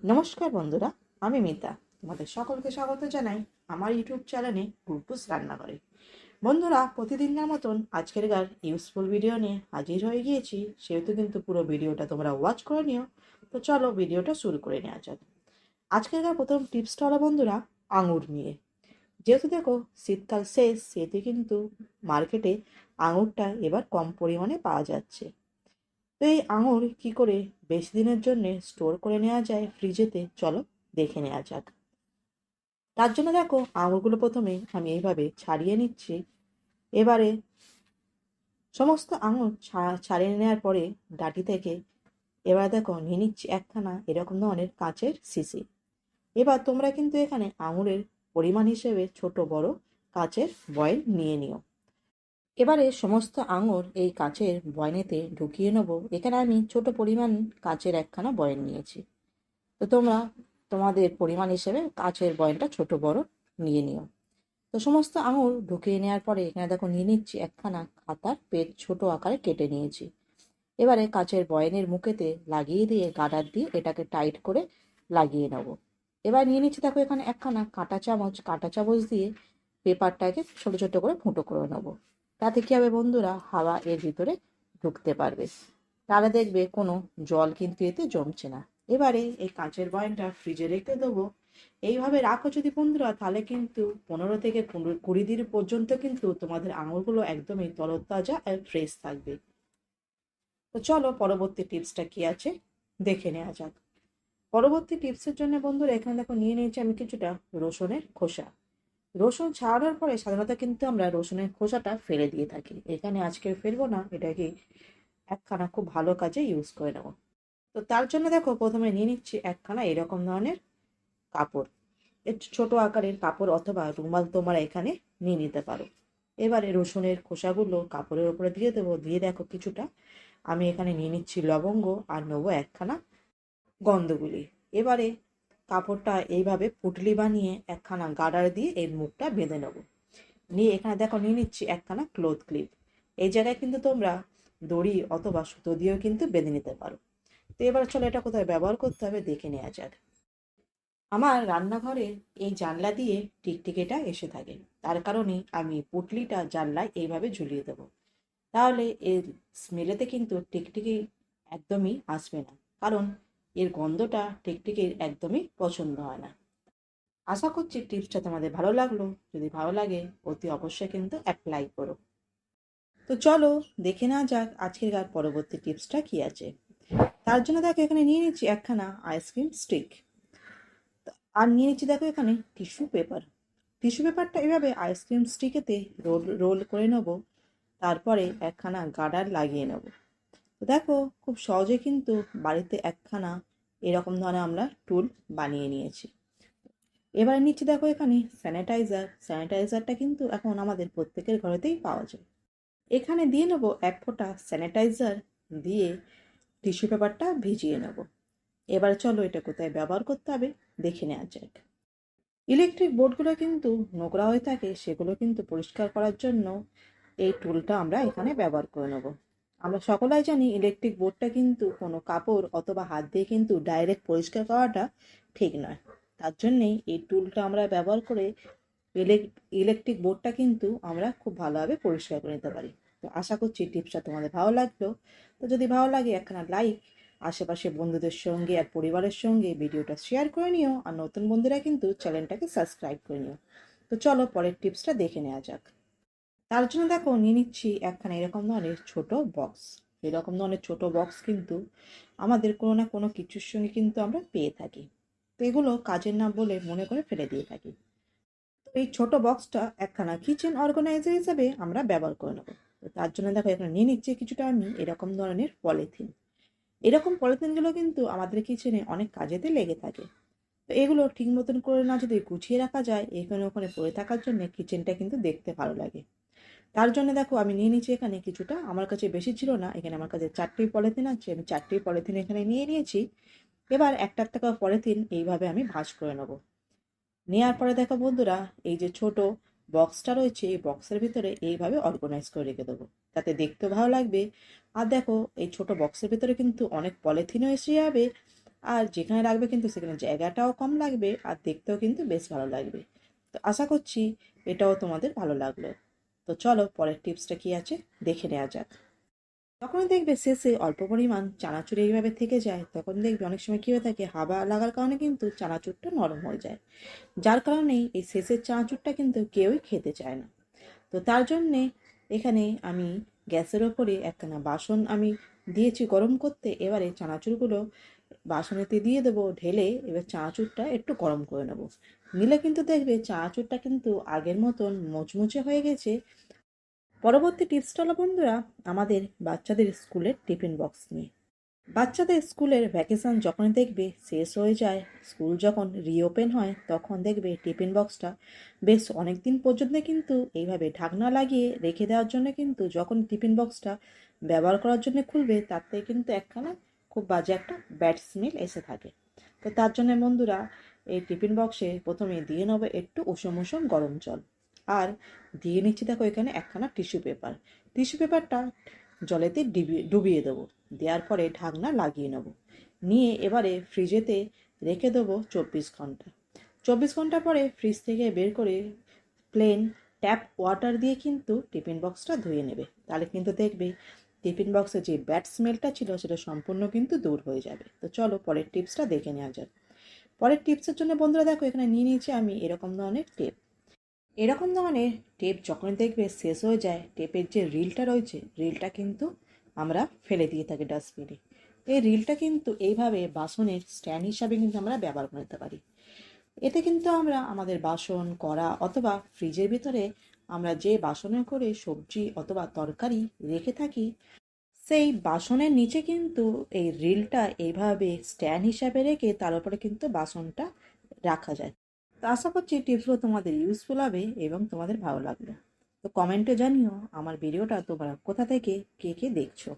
নমস্কার বন্ধুরা, আমি মিতা। তোমাদের সকলকে স্বাগত জানাই আমার ইউটিউব চ্যানেলে গুরপুস রান্নাঘরে। বন্ধুরা, প্রতিদিনের মতন আজকেরকার ইউজফুল ভিডিও নিয়ে হাজির হয়ে গিয়েছি। সেহেতু কিন্তু পুরো ভিডিওটা তোমরা ওয়াচ করে নিও। তো চলো ভিডিওটা শুরু করে নেওয়া যাক। আজকেরকার প্রথম টিপসটা হলো বন্ধুরা, আঙুর নিয়ে। যেহেতু দেখো শীতকাল শেষ, সেহেতু কিন্তু মার্কেটে আঙুরটা এবার কম পরিমাণে পাওয়া যাচ্ছে। তো এই আঙুর কি করে বেশি দিনের জন্য স্টোর করে নেওয়া যায় ফ্রিজেতে, চলো দেখে নেওয়া যাক। তার জন্য দেখো আঙুরগুলো প্রথমে আমি এইভাবে ছাড়িয়ে নিচ্ছি। এবারে সমস্ত আঙুর ছাড়িয়ে নেওয়ার পরে ডাঁটি থেকে এবার দেখো নিয়ে নিচ্ছি একখানা এরকম ধরনের কাঁচের শিশি। এবার তোমরা কিন্তু এখানে আঙুরের পরিমাণ হিসেবে ছোট বড় কাঁচের বয়েল নিয়ে নিও। এবারে সমস্ত আঙুর এই কাচের বয়ানেতে ঢুকিয়ে নেব। এখানে আমি ছোট পরিমাণ কাচের একখানা বয়ান নিয়েছি। তো তোমরা তোমাদের পরিমাণ হিসেবে কাচের বয়ানটা ছোট বড় নিয়ে নিও। তো সমস্ত আঙুর ঢুকিয়ে নেওয়ার পরে এখানে দেখো নিয়ে নিচ্ছি একখানা খাতার পেজ, ছোট আকারে কেটে নিয়েছি। এবারে কাচের বয়ানের মুখেতে লাগিয়ে দিয়ে গার্ডার দিয়ে এটাকে টাইট করে লাগিয়ে নেব। এবার নিয়ে নিচ্ছি দেখো এখানে একখানা কাঁটা চামচ দিয়ে পেপারটাকে ছোট ছোট করে ফুটো করে নেব। তাতে কী হবে বন্ধুরা, হাওয়া এর ভিতরে ঢুকতে পারবে। তাহলে দেখবে কোনো জল কিন্তু এতে জমছে না। এবারে এই কাঁচের বয়ামটা ফ্রিজে রেখে দেবো। এইভাবে রাখো যদি বন্ধুরা, তাহলে কিন্তু 15 থেকে 20 দিন পর্যন্ত কিন্তু তোমাদের আঙুরগুলো একদমই তরতাজা আর ফ্রেশ থাকবে। তো চলো পরবর্তী টিপসটা কি আছে দেখে নেওয়া যাক। পরবর্তী টিপসের জন্য বন্ধুরা এখানে দেখো নিয়ে নিয়েছি আমি কিছুটা রসুনের খোসা। রসুন ছাড়ানোর পরে সাধারণত কিন্তু আমরা রসুনের খোসাটা ফেলে দিয়ে থাকি। এখানে আজকে ফেলবো না, এটাকে একখানা খুব ভালো কাজে ইউজ করে নেবো। তো তার জন্য দেখো প্রথমে নিয়ে নিচ্ছি একখানা এরকম ধরনের কাপড়। একটু ছোট আকারের কাপড় অথবা রুমাল তোমরা এখানে নিয়ে নিতে পারো। এবারে রসুনের খোসাগুলো কাপড়ের উপরে দিয়ে দেবো। দিয়ে দেখো কিছুটা আমি এখানে নিয়ে নিচ্ছি লবঙ্গ আর নেবো একখানা গন্ধগুলি। এবারে কাপড়টা এইভাবে পুটলি বানিয়ে একখানা গার্ডার দিয়ে এর মুখটা বেঁধে নেব। নিয়ে এখানে দেখো নিয়ে নিচ্ছি একখানা ক্লোথ ক্লিপ। এই জায়গায় কিন্তু তোমরা দড়ি অথবা সুতো দিয়েও কিন্তু বেঁধে নিতে পারো। তো এবার চলো এটা কোথায় ব্যবহার করতে হবে দেখে নেওয়া যাক। আমার রান্নাঘরে এই জানলা দিয়ে টিকটিকিটা এসে থাকে। তার কারণে আমি পুটলিটা জানলায় এইভাবে ঝুলিয়ে দেবো। তাহলে এর স্মেলেতে কিন্তু টিকটিকি একদমই আসবে না, কারণ এর গন্ধটা টিকটিকির একদমই পছন্দ হয় না। আশা করছি টিপসটা তোমাদের ভালো লাগলো। যদি ভালো লাগে অতি অবশ্যই কিন্তু অ্যাপ্লাই করো। তো চলো দেখে নেওয়া যাক আজকের পরবর্তী টিপসটা কি আছে। তার জন্য দেখো এখানে নিয়ে নিচ্ছি একখানা আইসক্রিম স্টিক। আর নিয়ে নিচ্ছি দেখো এখানে টিস্যু পেপার। টিস্যু পেপারটা এভাবে আইসক্রিম স্টিকেতে রোল রোল করে নেব। তারপরে একখানা গার্ডার লাগিয়ে নেব। তো দেখো খুব সহজে কিন্তু বাড়িতে একখানা এরকম ধরনের আমরা টুল বানিয়ে নিয়েছি। এবারে নিচ্ছি দেখো এখানে স্যানিটাইজারটা কিন্তু এখন আমাদের প্রত্যেকের ঘরেতেই পাওয়া যায়। এখানে দিয়ে নেবো এক ফোঁটা স্যানিটাইজার, দিয়ে টিস্যু পেপারটা ভিজিয়ে নেব। এবার চলো এটা কোথায় ব্যবহার করতে হবে দেখে নেওয়া যাক। ইলেকট্রিক বোর্ডগুলো কিন্তু নোংরা হয়ে থাকে, সেগুলো কিন্তু পরিষ্কার করার জন্য এই টুলটা আমরা এখানে ব্যবহার করে নেব। আমরা সকলেই জানি ইলেকট্রিক বোর্ডটা কিন্তু কোনো কাপড় অথবা হাত দিয়ে কিন্তু ডাইরেক্ট পরিষ্কার করাটা ঠিক নয়। তার জন্যেই এই টুলটা আমরা ব্যবহার করে ইলেকট্রিক বোর্ডটা কিন্তু আমরা খুব ভালোভাবে পরিষ্কার করে নিতে পারি। তো আশা করছি টিপসটা তোমাদের ভালো লাগলো। তো যদি ভালো লাগে একখানা লাইক, আশেপাশে বন্ধুদের সঙ্গে আর পরিবারের সঙ্গে ভিডিওটা শেয়ার করে নিও। আর নতুন বন্ধুরা কিন্তু চ্যানেলটাকে সাবস্ক্রাইব করে নিও। তো চলো পরের টিপসটা দেখে নেওয়া যাক। তার জন্য দেখো নিয়ে নিচ্ছি একখানা এরকম ধরনের ছোট বক্স। এরকম ধরনের ছোট বক্স কিন্তু আমাদের কোনো না কোনো কিছুর সঙ্গে কিন্তু আমরা পেয়ে থাকি। তো এগুলো কাজের না বলে মনে করে ফেলে দিয়ে থাকি। তো এই ছোট বক্সটা একখানা কিচেন অর্গানাইজার হিসাবে আমরা ব্যবহার করে নেবো। তো তার জন্য দেখো এখানে নিয়ে নিচ্ছি কিছুটা আমি এরকম ধরনের পলিথিন। এরকম পলিথিনগুলো কিন্তু আমাদের কিচেনে অনেক কাজেতে লেগে থাকে। তো এগুলো ঠিক মতন করে না যদি গুছিয়ে রাখা যায়, এখানে ওখানে পড়ে থাকার জন্য কিচেনটা কিন্তু দেখতে ভালো লাগে। তার জন্য দেখো আমি নিয়ে নিচ্ছি এখানে কিছুটা, আমার কাছে বেশি ছিল না, এখানে আমার কাছে 4টি পলিথিন আছে, আমি 4টি পলিথিন এখানে নিয়ে নিয়েছি। এবার একটা একটা করে পলিথিন এইভাবে আমি ভাঁজ করে নেবো। নেওয়ার পরে দেখো বন্ধুরা, এই যে ছোট বক্সটা রয়েছে এই বক্সের ভিতরে এইভাবে অর্গানাইজ করে রেখে দেবো, তাতে দেখতেও ভালো লাগবে। আর দেখো এই ছোট বক্সের ভিতরে কিন্তু অনেক পলিথিনও এসে যাবে, আর যেখানে রাখবে কিন্তু সেখানে জায়গাটাও কম লাগবে আর দেখতেও কিন্তু বেশ ভালো লাগবে। তো আশা করছি এটাও তোমাদের ভালো লাগলো। তো চলো পরের টিপসটা কি আছে দেখে নেওয়া যাক। যখন দেখবে শেষে অল্প পরিমাণ চানাচুর এইভাবে থেকে যায়, তখন দেখবে অনেক সময় কী হয়ে থাকে, হাওয়া লাগার কারণে কিন্তু চানাচুরটা নরম হয়ে যায়, যার কারণেই এই শেষের চানাচুরটা কিন্তু কেউই খেতে চায় না। তো তার জন্যে এখানে আমি গ্যাসের ওপরে একখানা বাসন আমি দিয়েছি গরম করতে। এবারে চানাচুরগুলো বাসনেতে দিয়ে দেবো ঢেলে, এবার চানাচুরটা একটু গরম করে নেবো। নিলে কিন্তু দেখবে চানাচুরটা কিন্তু আগের মতন মুচমুচে হয়ে গেছে। পরবর্তী টিপসটা হলো বন্ধুরা, আমাদের বাচ্চাদের স্কুলের টিফিন বক্স নিয়ে। বাচ্চাদের স্কুলের ভ্যাকেশন যখন দেখবে শেষ হয়ে যায়, স্কুল যখন রিওপেন হয়, তখন দেখবে টিফিন বক্সটা বেশ অনেক দিন পর্যন্ত কিন্তু এইভাবে ঢাকনা লাগিয়ে রেখে দেওয়ার জন্য কিন্তু যখন টিফিন বক্সটা ব্যবহার করার জন্য খুলবে, তার থেকে কিন্তু একখানা খুব বাজে একটা ব্যাড স্মেল এসে থাকে। তো তার জন্য বন্ধুরা এই টিফিন বক্সে প্রথমে দিয়ে নেবো একটু উষুম উষুম গরম জল, আর দিয়ে নিচ্ছি দেখো এখানে একখানা টিস্যু পেপার। টিস্যু পেপারটা জলেতে ডুবিয়ে দেবো, দেওয়ার পরে ঢাকনা লাগিয়ে নেব। নিয়ে এবারে ফ্রিজেতে রেখে দেবো 24 ঘন্টা। 24 ঘন্টা পরে ফ্রিজ থেকে বের করে প্লেন ট্যাপ ওয়াটার দিয়ে কিন্তু টিফিন বক্সটা ধুয়ে নেবে। তাহলে কিন্তু দেখবে টিফিন বক্সে যে ব্যাড স্মেলটা ছিল সেটা সম্পূর্ণ কিন্তু দূর হয়ে যাবে। তো চলো পরের টিপসটা দেখে নেওয়া যাক। পরের টিপসের জন্য বন্ধুরা দেখো এখানে নিয়ে নিয়েছি আমি এরকম ধরনের টেপ। এরকম ধরনের টেপ যখন দেখবে শেষ হয়ে যায়, টেপের যে রিলটা রয়েছে, রিলটা কিন্তু আমরা ফেলে দিয়ে থাকি ডাস্টবিনে। এই রিলটা কিন্তু এইভাবে বাসনের স্ট্যান্ড হিসাবে কিন্তু আমরা ব্যবহার করে নিতে পারি। এতে কিন্তু আমরা আমাদের বাসন কড়া অথবা ফ্রিজের ভিতরে আমরা যে বাসনে করে সবজি অথবা তরকারি রেখে থাকি, সেই বাসনের নিচে কিন্তু এই রিলটা এইভাবে স্ট্যান্ড হিসাবে রেখে তার উপরে কিন্তু বাসনটা রাখা যায়। তো আশা করছি টিপসগুলো তোমাদের ইউজফুল হবে এবং তোমাদের ভালো লাগবে। তো কমেন্টে জানিও আমার ভিডিওটা তোমরা কোথা থেকে কে কে দেখছো।